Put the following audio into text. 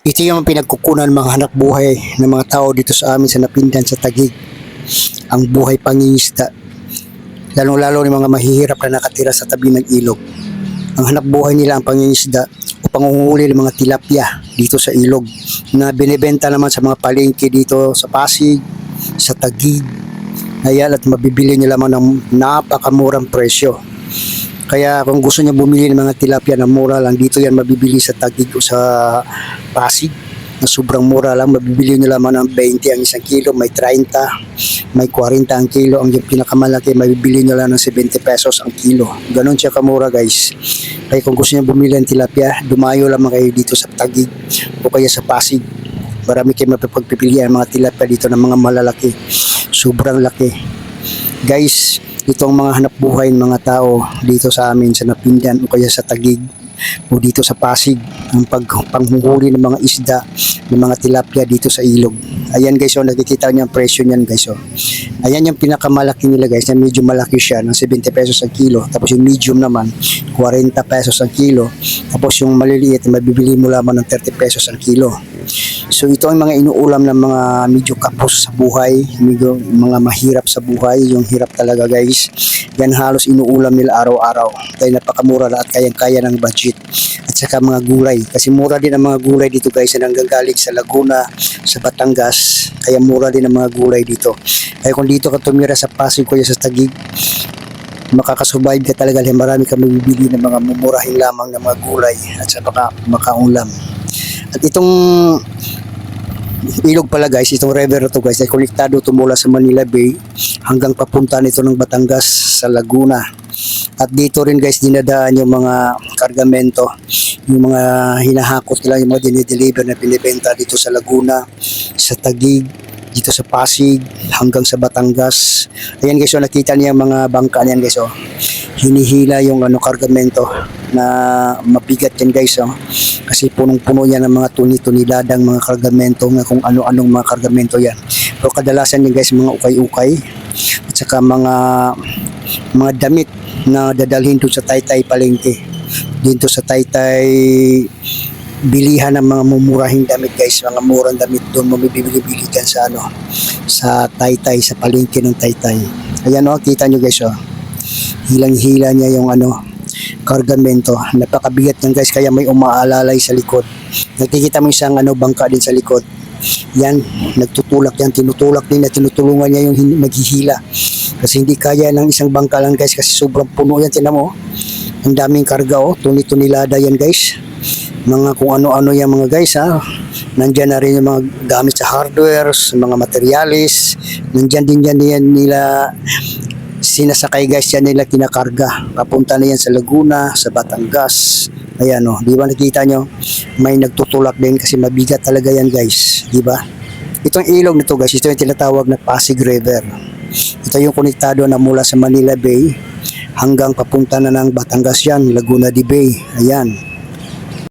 Ito yung pinagkukunan mga hanap buhay ng mga tao dito sa amin sa Napindan sa Taguig. Ang buhay pangingisda. Lalong-lalo ng mga mahihirap na nakatira sa tabi ng ilog. Ang hanap buhay nila ang pangingisda o pangunguhuli ng mga tilapia dito sa ilog na binibenta naman sa mga palengke dito sa Pasig, sa Taguig. Ayan, at mabibili nila naman ng napakamurang presyo. Kaya kung gusto niyo bumili ng mga tilapia na mura lang, dito yan mabibili sa Taguig o sa Pasig na sobrang mura lang. Mabibili niyo naman ng 20 ang isang kilo, may 30, may 40 ang kilo. Ang yung pinakamalaki, mabibili niyo lang ng 70 pesos ang kilo. Ganon siya kamura, guys. Kaya kung gusto niyo bumili ng tilapia, dumayo lamang kayo dito sa Taguig o kaya sa Pasig. Marami kayo mapapagpipilian mga tilapia dito ng mga malalaki. Sobrang laki. Guys, ito ang mga hanap buhay ng mga tao dito sa amin sa Napindan o kaya sa Taguig o dito sa Pasig, ang panghuhuli ng mga isda ng mga tilapia dito sa ilog. Ayan guys, so nakikita niyo ang presyo niyan guys. So, ayan yung pinakamalaki nila guys, na medyo malaki siya ng 70 pesos ang kilo. Tapos yung medium naman 40 pesos ang kilo. Tapos yung maliliit mabibili mo lamang ng 30 pesos ang kilo. So ito ang mga inuulam ng mga medyo kapos sa buhay, medyo mga mahirap sa buhay, yung hirap talaga guys. Yan halos inuulam nila araw-araw. Dahil napakamura na at kayang-kaya ng budget. At saka mga gulay. Kasi mura din ang mga gulay dito guys na nanggagaling sa Laguna, sa Batangas. Kaya mura din ang mga gulay dito. Kaya kung dito ka tumira sa Pasig o sa Taguig, makakasurvive ka talaga dahil marami ka mabibili ng mga mumurahin lamang ng mga gulay at saka makaulam. At itong ilog pala guys, itong river na to guys, ay konektado to mula sa Manila Bay hanggang papunta nito ng Batangas sa Laguna. At dito rin guys dinadaan yung mga kargamento, yung mga hinahakot nila, yung mga dinideliver na binibenta dito sa Laguna, sa Taguig, dito sa Pasig hanggang sa Batangas. Ayan guys, so nakita niyo yung mga bangka niyan guys, oh. Hinihila yung kargamento na mabigat yan guys, oh. Kasi punong-puno yan ng mga tuni-tuniladang mga kargamento, na kung ano-anong mga kargamento yan. Pero kadalasan yan guys mga ukay-ukay at saka mga damit na dadalhin doon sa Taytay palengke, dito sa Taytay bilihan ng mga mumurahing damit guys, mga murang damit doon mamibili-bili dyan sa sa Taytay, sa palengke ng Taytay. Ayan o, kita nyo guys o, hilang-hila niya yung kargamento. Napakabigat yan guys, kaya may umaalalay sa likod. Nakikita mo isang bangka din sa likod. Yan, nagtutulak yan, tinutulak din na tinutulungan niya yung naghihila. Kasi hindi kaya ng isang bangka lang guys, kasi sobrang puno yan. Tingnan mo, ang daming karga tuni-tunilada yan guys. Mga kung ano-ano yan mga guys ha. Nandyan na rin yung mga gamit sa hardwares, mga materialis. Nandyan din yan nila sinasakay guys, yan nila kinakarga. Papunta na yan sa Laguna, sa Batangas. Ayan o, di ba nakita nyo? May nagtutulak din kasi mabigat talaga yan guys. Di ba? Itong ilog nito guys, ito yung tinatawag na Pasig River. Ito yung konektado na mula sa Manila Bay hanggang papunta na ng Batangas yan, Laguna de Bay. Ayan.